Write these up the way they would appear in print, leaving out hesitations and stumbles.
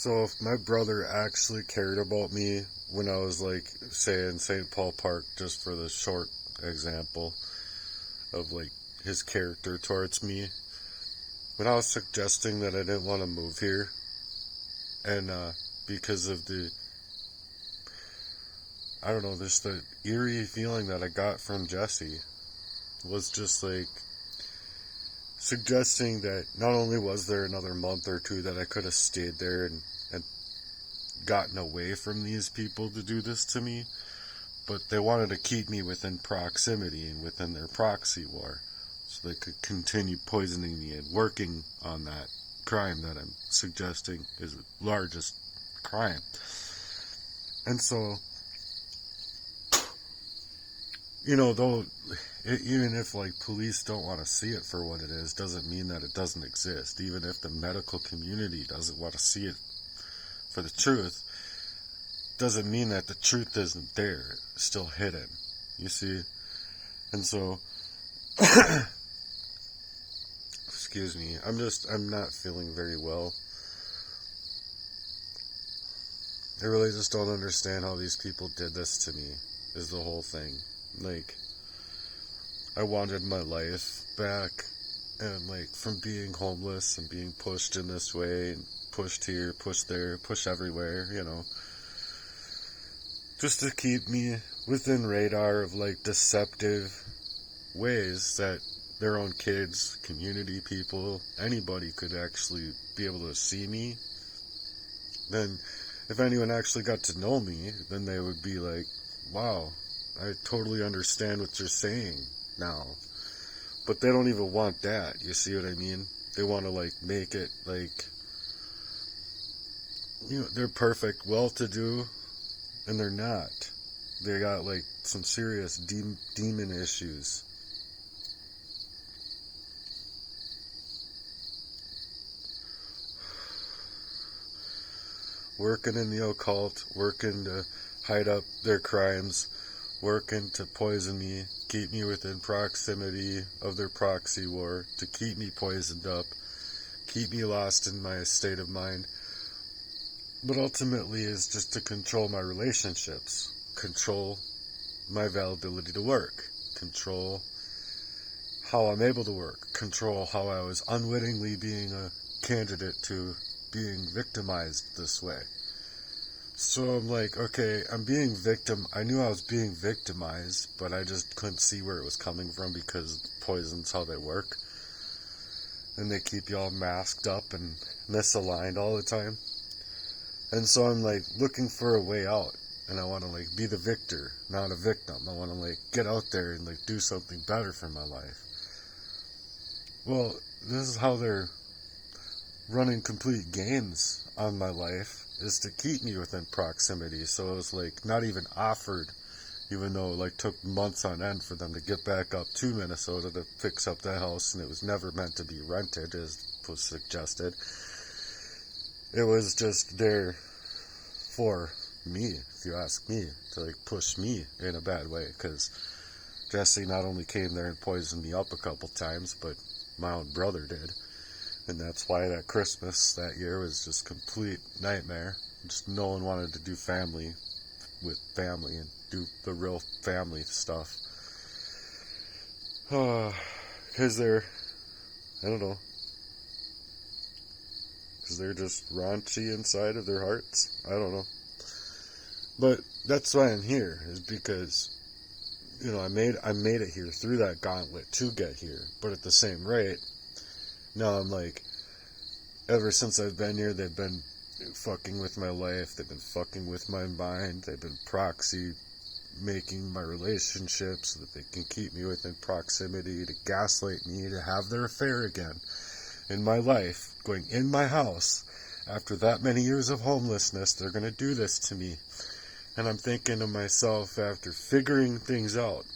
So if my brother actually cared about me when I was like, say in St. Paul Park, just for the short example of like his character towards me, when I was suggesting that I didn't want to move here, and because of the, I don't know, this the eerie feeling that I got from Jesse was just like suggesting that not only was there another month or two that I could have stayed there and gotten away from these people to do this to me, but they wanted to keep me within proximity and within their proxy war so they could continue poisoning me and working on that crime that I'm suggesting is the largest crime. And so, though, even if like police don't want to see it for what it is, doesn't mean that it doesn't exist. Even if the medical community doesn't want to see it for the truth, doesn't mean that the truth isn't there. It's still hidden, you see. And so, excuse me, I'm not feeling very well. I really just don't understand how these people did this to me, is the whole thing. Like, I wanted my life back, and like, from being homeless and being pushed in this way, and pushed here, pushed there, pushed everywhere, just to keep me within radar of like deceptive ways that their own kids, community people, anybody could actually be able to see me. Then if anyone actually got to know me, then they would be like, wow, I totally understand what you're saying now. But they don't even want that, you see what I mean? They want to like make it like, they're perfect, well-to-do, and they're not. They got like some serious demon issues. Working in the occult, working to hide up their crimes, working to poison me, keep me within proximity of their proxy war, to keep me poisoned up, keep me lost in my state of mind. But ultimately is just to control my relationships, control my availability to work, control how I'm able to work, control how I was unwittingly being a candidate to being victimized this way. So I'm like, okay, I knew I was being victimized, but I just couldn't see where it was coming from because poison's how they work. And they keep you all masked up and misaligned all the time. And so I'm like looking for a way out, and I want to like be the victor, not a victim. I want to like get out there and like do something better for my life. Well, this is how they're running complete games on my life, is to keep me within proximity. So it was like not even offered, even though it like took months on end for them to get back up to Minnesota to fix up the house, and it was never meant to be rented, as was suggested. It was just there for me, if you ask me, to like push me in a bad way, because Jesse not only came there and poisoned me up a couple times, but my own brother did. And that's why that Christmas that year was just complete nightmare. Just no one wanted to do family with family and do the real family stuff. Because they're, I don't know, because they're just raunchy inside of their hearts. I don't know. But that's why I'm here, is because, I made it here through that gauntlet to get here. But at the same rate, now I'm like, ever since I've been here, they've been fucking with my life, they've been fucking with my mind, they've been proxy making my relationships so that they can keep me within proximity, to gaslight me, to have their affair again in my life, going in my house. After that many years of homelessness, they're going to do this to me. And I'm thinking to myself, after figuring things out,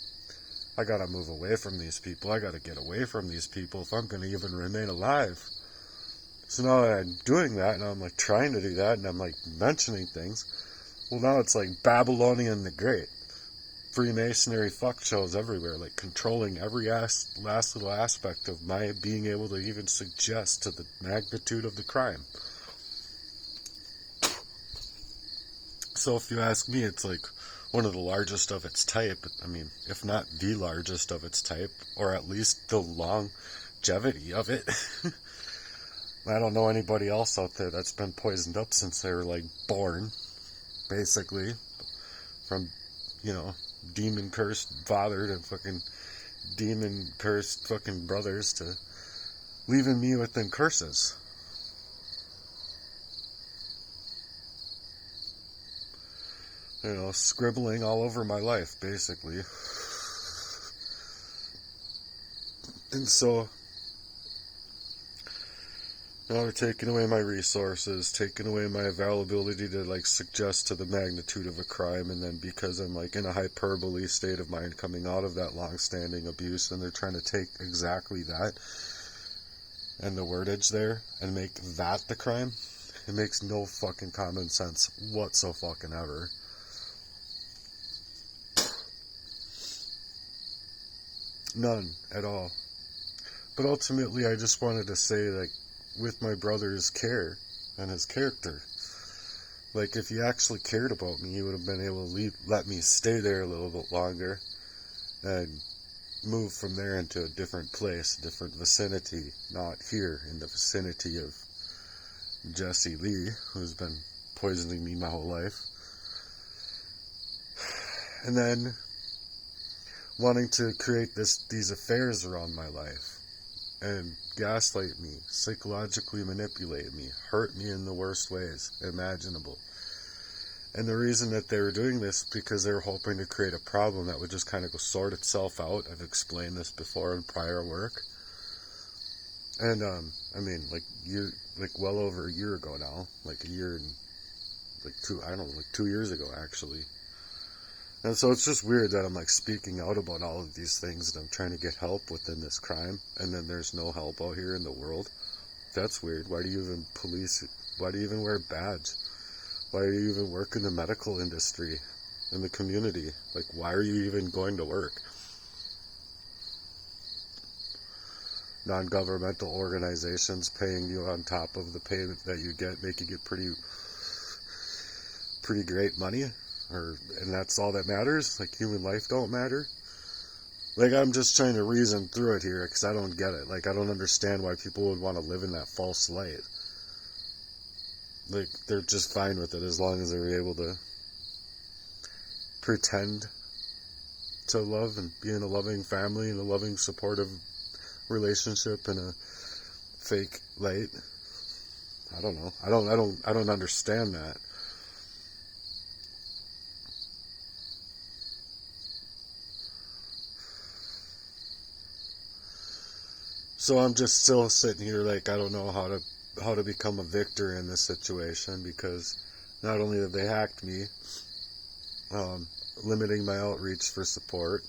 I gotta move away from these people. I gotta get away from these people if I'm gonna even remain alive. So now that I'm doing that, and I'm like trying to do that, and I'm like mentioning things, well, now it's like Babylonian the Great. Freemasonry fuck shows everywhere, like controlling every last little aspect of my being able to even suggest to the magnitude of the crime. So if you ask me, it's like one of the largest of its type. I mean, if not the largest of its type, or at least the longevity of it. I don't know anybody else out there that's been poisoned up since they were like born, basically, from, demon cursed father to fucking demon cursed fucking brothers to leaving me with them curses. Scribbling all over my life, basically. And so, now they're taking away my resources, taking away my availability to, suggest to the magnitude of a crime, and then because I'm, in a hyperbole state of mind coming out of that long-standing abuse, and they're trying to take exactly that, and the wordage there, and make that the crime, it makes no fucking common sense whatsoever. None at all. But ultimately, I just wanted to say, with my brother's care and his character, if he actually cared about me, he would have been able to let me stay there a little bit longer and move from there into a different place, a different vicinity, not here in the vicinity of Jesse Lee, who's been poisoning me my whole life. And then wanting to create these affairs around my life and gaslight me, psychologically manipulate me, hurt me in the worst ways imaginable. And the reason that they were doing this because they were hoping to create a problem that would just kind of go sort itself out. I've explained this before in prior work. And well over a year ago now, a year and 2 years ago actually. And so it's just weird that I'm speaking out about all of these things and I'm trying to get help within this crime, and then there's no help out here in the world. That's weird. Why do you even police? Why do you even wear a badge? Why do you even work in the medical industry, in the community? Why are you even going to work? Non-governmental organizations paying you on top of the payment that you get, making it pretty great money. And that's all that matters? Human life don't matter? I'm just trying to reason through it here, because I don't get it. I don't understand why people would want to live in that false light. They're just fine with it as long as they're able to pretend to love and be in a loving family and a loving, supportive relationship in a fake light. I don't know. I don't understand that. So I'm just still sitting here I don't know how to become a victor in this situation, because not only have they hacked me, limiting my outreach for support,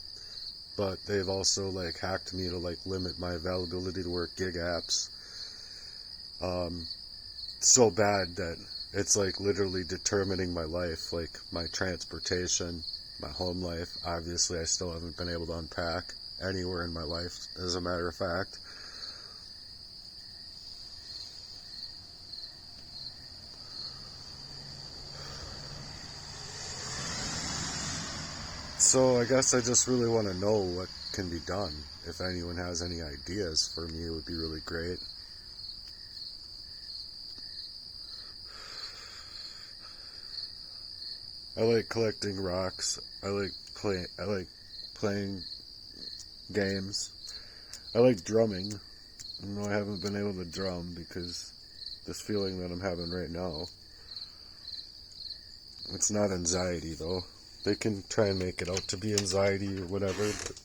but they've also hacked me to limit my availability to work gig apps, so bad that it's literally determining my life, my transportation, my home life. Obviously I still haven't been able to unpack anywhere in my life, as a matter of fact. So I guess I just really want to know what can be done. If anyone has any ideas for me, it would be really great. I like collecting rocks. I like playing games. I like drumming. No, I haven't been able to drum because this feeling that I'm having right now. It's not anxiety though. They can try and make it out to be anxiety or whatever, but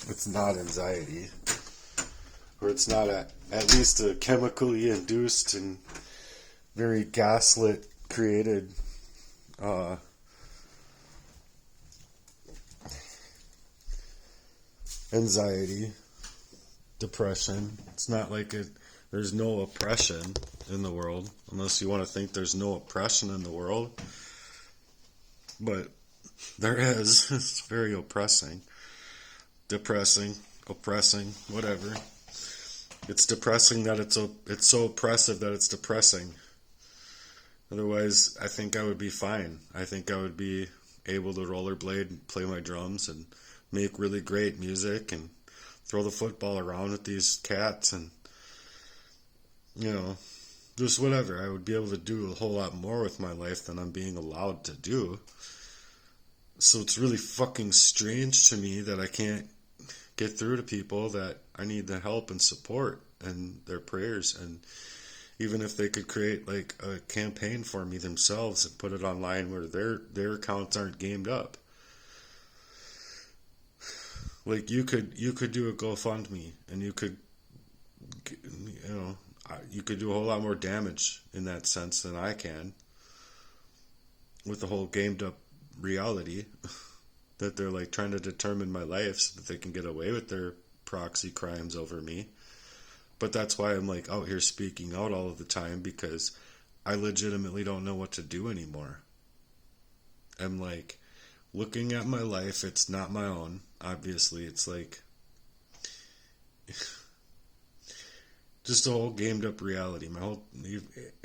it's not anxiety. Or it's not at least a chemically induced and very gaslit created anxiety, depression. It's not there's no oppression in the world, unless you want to think there's no oppression in the world. But there is. It's very oppressing. Depressing, oppressing, whatever. It's depressing that it's so oppressive that it's depressing. Otherwise, I think I would be fine. I think I would be able to rollerblade and play my drums and make really great music and throw the football around with these cats and, you know, just whatever. I would be able to do a whole lot more with my life than I'm being allowed to do. So it's really fucking strange to me that I can't get through to people that I need the help and support and their prayers. And even if they could create like a campaign for me themselves and put it online where their accounts aren't gamed up. Like you could do a GoFundMe and you could, you know, you could do a whole lot more damage in that sense than I can with the whole gamed up reality that they're like trying to determine my life so that they can get away with their proxy crimes over me. But that's why I'm like out here speaking out all of the time, because I legitimately don't know what to do anymore. I'm like looking at my life, it's not my own. Obviously, it's like just a whole gamed up reality.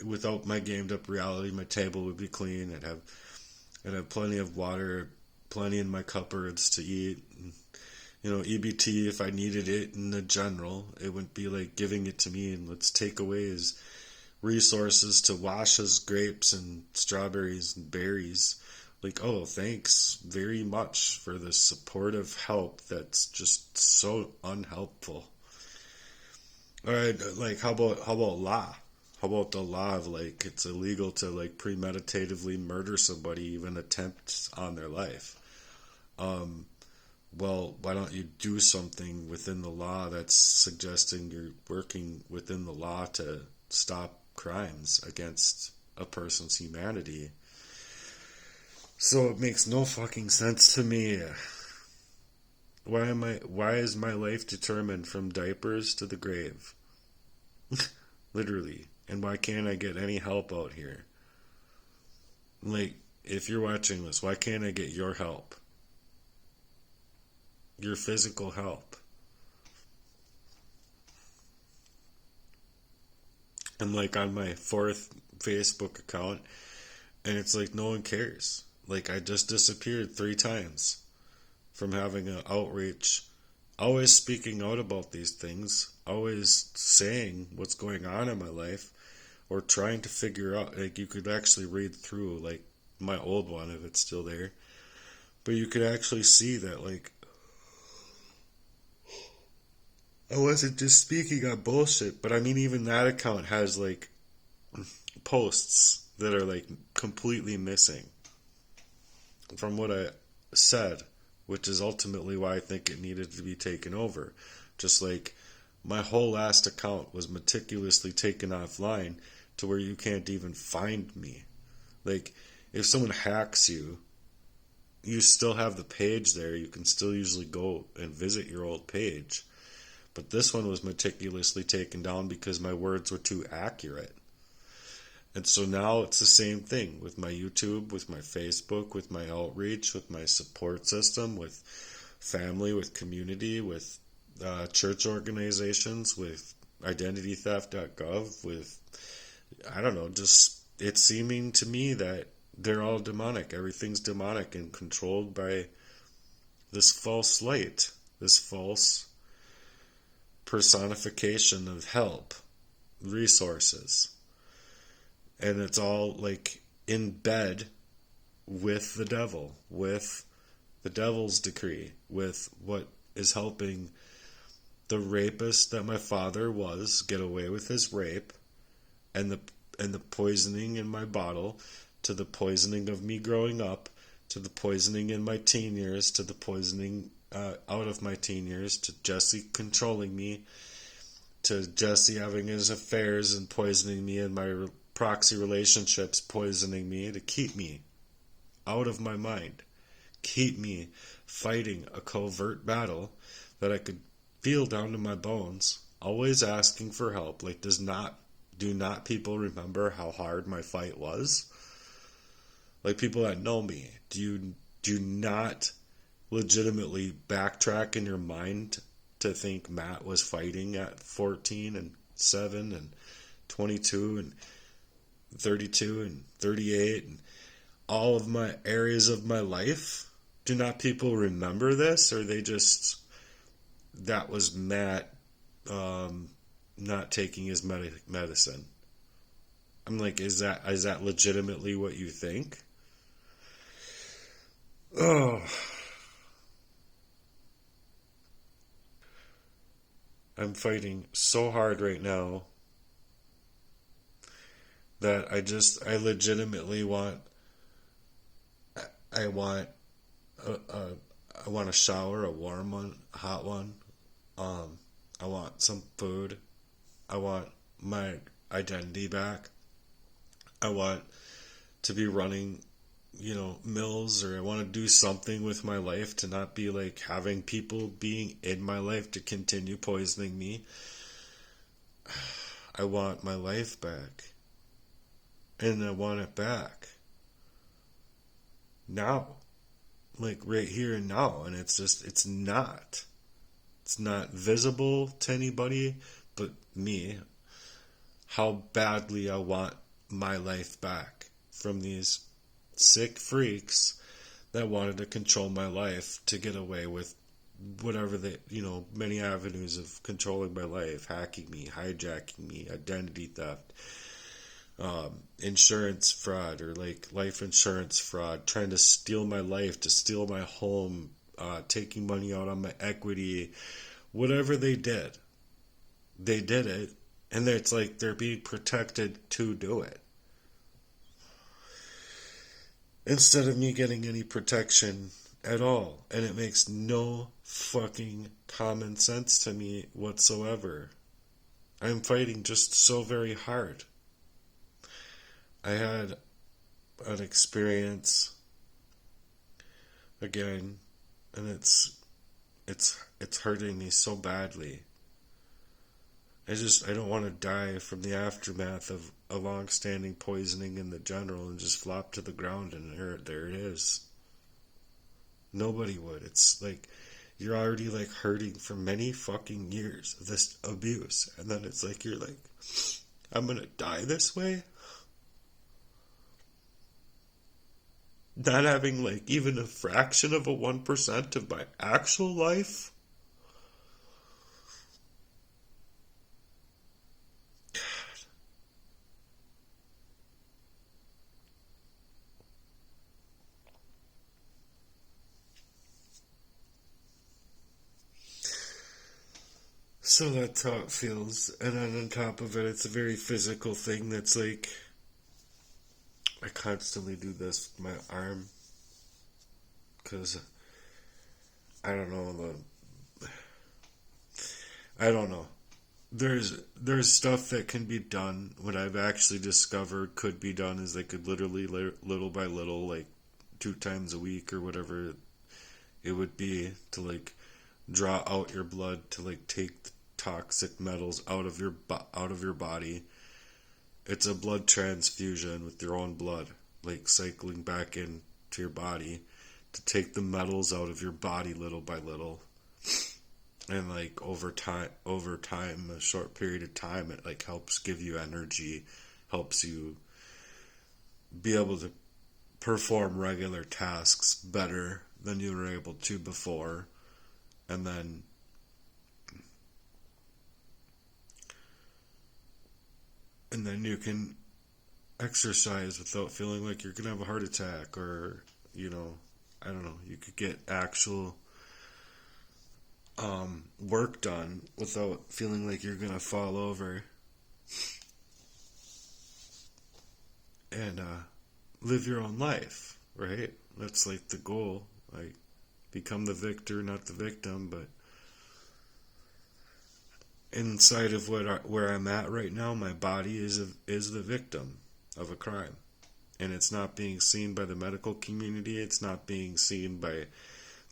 Without my gamed up reality, my table would be clean. I'd have plenty of water, plenty in my cupboards to eat. And, you know, EBT, if I needed it in the general, it wouldn't be like giving it to me and let's take away his resources to wash his grapes and strawberries and berries. Like, oh, thanks very much for the supportive help that's just so unhelpful. All right, like how about law? How about the law of like it's illegal to like premeditatively murder somebody, even attempt on their life? Well, why don't you do something within the law that's suggesting you're working within the law to stop crimes against a person's humanity? So it makes no fucking sense to me. Why is my life determined from diapers to the grave? Literally. And why can't I get any help out here? Like, if you're watching this, why can't I get your help? Your physical help. I'm like on my 4th Facebook account, and it's like no one cares. Like I just disappeared 3 times from having an outreach, always speaking out about these things, always saying what's going on in my life, or trying to figure out, like you could actually read through like my old one if it's still there, but you could actually see that like I wasn't just speaking on bullshit, but I mean even that account has like posts that are like completely missing from what I said, which is ultimately why I think it needed to be taken over. Just like my whole last account was meticulously taken offline to where you can't even find me. Like if someone hacks you, you still have the page there. You can still usually go and visit your old page. But this one was meticulously taken down because my words were too accurate. And so now it's the same thing with my YouTube, with my Facebook, with my outreach, with my support system, with family, with community, with church organizations, with identitytheft.gov, with, I don't know, just it's seeming to me that they're all demonic. Everything's demonic and controlled by this false light, this false personification of help, resources. And it's all like in bed with the devil, with the devil's decree, with what is helping the rapist that my father was get away with his rape, and the poisoning in my bottle, to the poisoning of me growing up, to the poisoning in my teen years, to the poisoning out of my teen years, to Jesse controlling me, to Jesse having his affairs and poisoning me, and my proxy relationships poisoning me to keep me out of my mind, keep me fighting a covert battle that I could feel down to my bones, always asking for help. Like, do not people remember how hard my fight was? Like, people that know me, do not legitimately backtrack in your mind to think Matt was fighting at 14 and 7 and 22 and 32 and 38 and all of my areas of my life? Do not people remember this, or they just, that was Matt not taking his medicine? I'm like, is that legitimately what you think? Oh, I'm fighting so hard right now that I legitimately want, I want I want a shower, a warm one, a hot one. I want some food. I want my identity back. I want to be running, mills, or I want to do something with my life to not be like having people being in my life to continue poisoning me. I want my life back. And I want it back. Now. Like right here and now. And it's not. It's not visible to anybody but me how badly I want my life back from these sick freaks that wanted to control my life to get away with whatever they, many avenues of controlling my life, hacking me, hijacking me, identity theft, insurance fraud, or like life insurance fraud, trying to steal my life, to steal my home, taking money out on my equity, whatever they did it, and it's like they're being protected to do it instead of me getting any protection at all. And it makes no fucking common sense to me whatsoever. I'm fighting just so very hard. I had an experience again, and it's hurting me so badly. I don't want to die from the aftermath of a long-standing poisoning in the general and just flop to the ground and there it is. Nobody would. It's like you're already like hurting for many fucking years of this abuse, and then it's like you're like, I'm gonna die this way? Not having like even a fraction of a 1% of my actual life? So that's how it feels. And then on top of it, it's a very physical thing that's like, I constantly do this with my arm. Because, I don't know, I don't know. There's stuff that can be done. What I've actually discovered could be done is they could literally, little by little, like 2 times a week or whatever it would be, to like draw out your blood to like take the toxic metals out of your body. It's a blood transfusion with your own blood, like cycling back into your body to take the metals out of your body little by little. And like over time, a short period of time, it like helps give you energy, helps you be able to perform regular tasks better than you were able to before. And then you can exercise without feeling like you're gonna have a heart attack, or I don't know, you could get actual work done without feeling like you're gonna fall over, and live your own life, right? That's like the goal. Like, become the victor, not the victim. But inside of where I'm at right now, my body is the victim of a crime, and it's not being seen by the medical community. It's not being seen by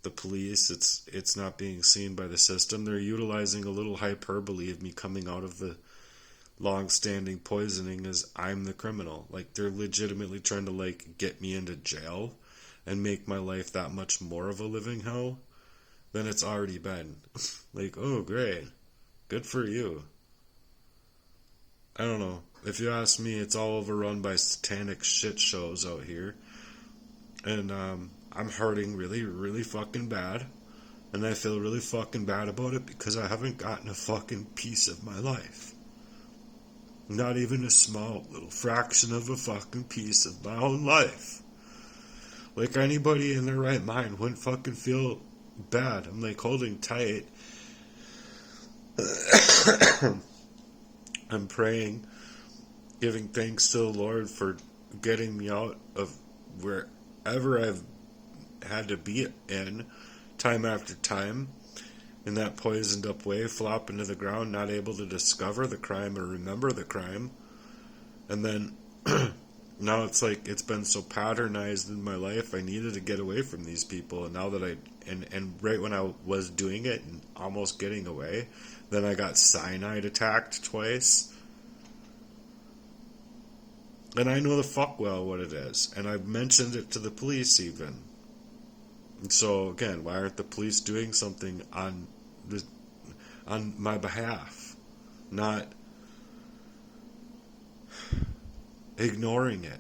the police. It's not being seen by the system. They're utilizing a little hyperbole of me coming out of the long-standing poisoning as I'm the criminal. Like, they're legitimately trying to like get me into jail and make my life that much more of a living hell than it's already been. Like, oh great, good for you. I don't know. If you ask me, it's all overrun by satanic shit shows out here. And I'm hurting really, really fucking bad. And I feel really fucking bad about it because I haven't gotten a fucking piece of my life. Not even a small little fraction of a fucking piece of my own life. Like anybody in their right mind wouldn't fucking feel bad. I'm like holding tight. I'm praying, giving thanks to the Lord for getting me out of wherever I've had to be in, time after time, in that poisoned up way, flopping to the ground, not able to discover the crime or remember the crime. And then now it's like it's been so patternized in my life, I needed to get away from these people. And now that and right when I was doing it and almost getting away, then I got cyanide attacked twice. And I know the fuck well what it is. And I've mentioned it to the police even. And so again, why aren't the police doing something on my behalf? Not ignoring it.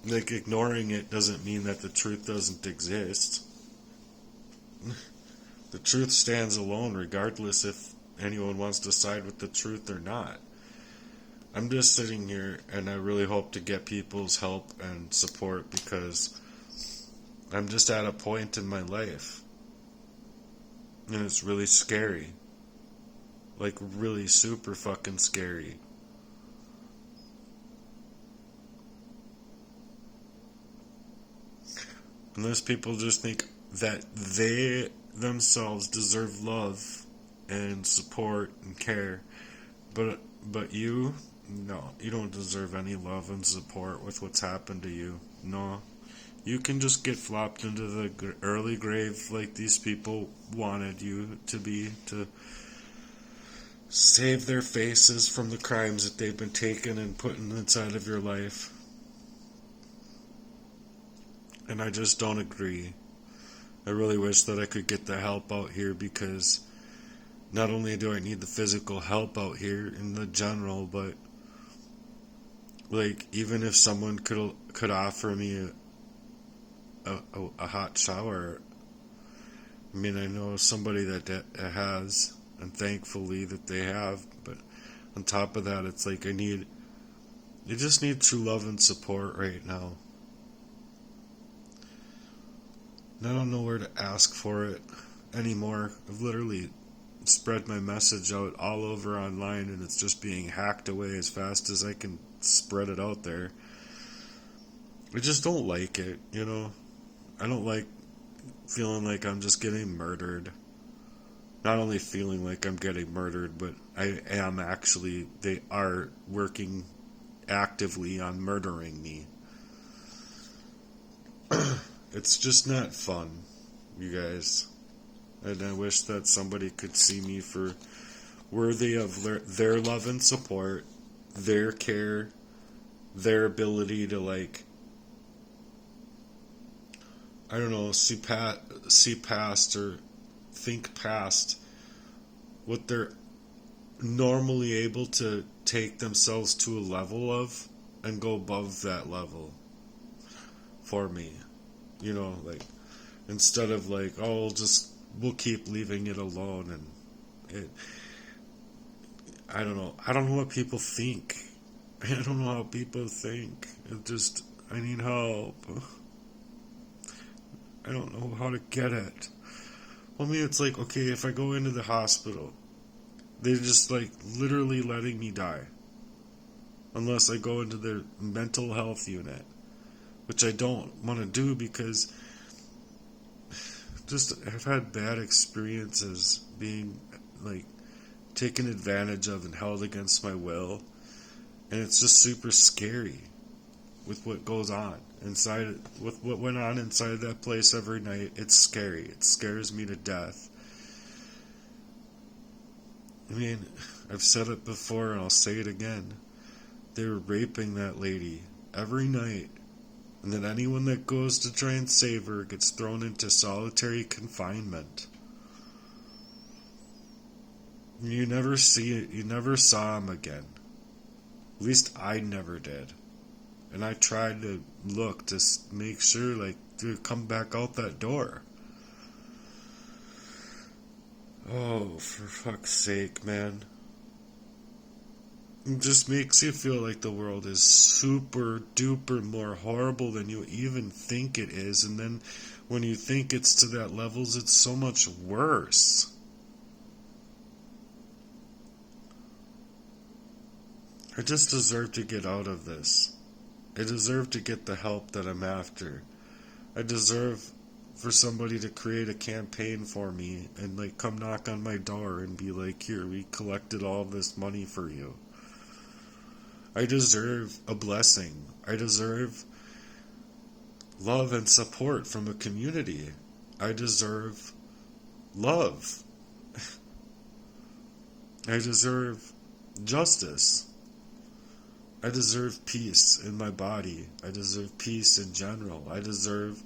Like, ignoring it doesn't mean that the truth doesn't exist. The truth stands alone regardless if anyone wants to side with the truth or not. I'm just sitting here and I really hope to get people's help and support because I'm just at a point in my life and it's really scary. Like, really super fucking scary. And those people just think that they themselves deserve love and support and care. But you, no, you don't deserve any love and support with what's happened to you. No. You can just get flopped into the early grave like these people wanted you to be, to save their faces from the crimes that they've been taken and put inside of your life. And I just don't agree. I really wish that I could get the help out here because not only do I need the physical help out here in the general, but like even if someone could offer me a hot shower. I mean, I know somebody that has, and thankfully that they have, but on top of that, it's like I just need true love and support right now. And I don't know where to ask for it anymore. I've literally spread my message out all over online and it's just being hacked away as fast as I can spread it out there. I just don't like it, you know? I don't like feeling like I'm just getting murdered. Not only feeling like I'm getting murdered, but I am actually, they are working actively on murdering me. It's just not fun, you guys. And I wish that somebody could see me for worthy of their love and support, their care, their ability to, like, I don't know, see past or think past what they're normally able to take themselves to a level of and go above that level for me. You know, like, instead of like, oh, we'll keep leaving it alone. And I don't know what people think. I don't know how people think. I need help. I don't know how to get it. I mean, it's like, okay, if I go into the hospital, they're just like literally letting me die. Unless I go into their mental health unit. Which I don't want to do because I've had bad experiences being like taken advantage of and held against my will. And it's just super scary with what goes on inside, with what went on inside that place every night. It's scary. It scares me to death. I mean, I've said it before and I'll say it again. They were raping that lady every night. And then anyone that goes to try and save her gets thrown into solitary confinement. You never saw him again. At least I never did. And I tried to look to make sure, like, to come back out that door. Oh, for fuck's sake, man. It just makes you feel like the world is super duper more horrible than you even think it is. And then when you think it's to that levels, it's so much worse. I just deserve to get out of this. I deserve to get the help that I'm after. I deserve for somebody to create a campaign for me and like come knock on my door and be like, here, we collected all this money for you. I deserve a blessing. I deserve love and support from a community. I deserve love. I deserve justice. I deserve peace in my body. I deserve peace in general. I deserve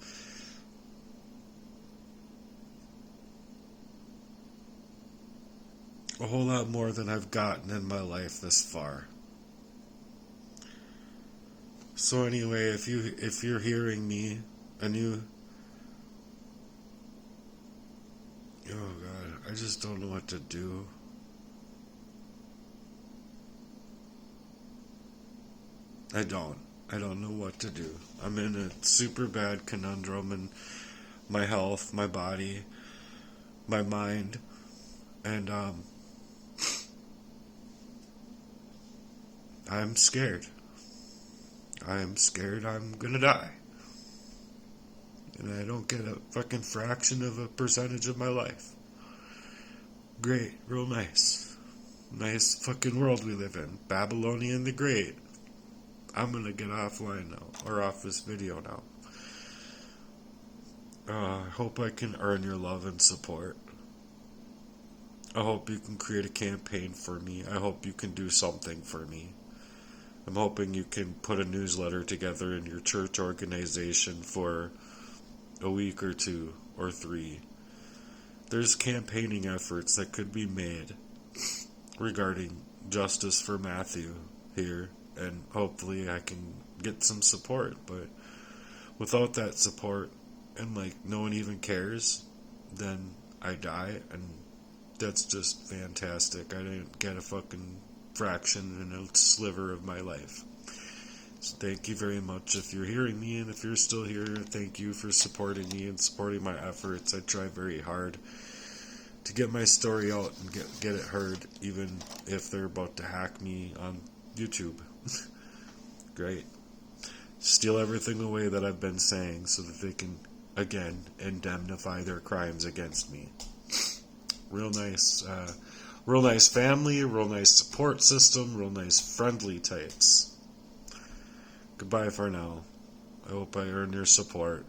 a whole lot more than I've gotten in my life this far. So anyway, if you're hearing me and you, oh God, I just don't know what to do. I don't know what to do. I'm in a super bad conundrum in my health, my body, my mind, and I'm scared. I'm scared I'm gonna die. And I don't get a fucking fraction of a percentage of my life. Great, real nice. Nice fucking world we live in. Babylonian the Great. I'm gonna get offline now, or off this video now. I hope I can earn your love and support. I hope you can create a campaign for me. I hope you can do something for me. I'm hoping you can put a newsletter together in your church organization for a week or 2 or 3. There's campaigning efforts that could be made regarding justice for Matthew here, and hopefully I can get some support. But without that support, and like no one even cares, then I die, and that's just fantastic. I didn't get a fucking fraction and a sliver of my life. So thank you very much if you're hearing me, and if you're still here, thank you for supporting me and supporting my efforts. I try very hard to get my story out and get it heard, even if they're about to hack me on YouTube. Great. Steal everything away that I've been saying so that they can, again, indemnify their crimes against me. Real nice family, real nice support system, real nice friendly types. Goodbye for now. I hope I earn your support.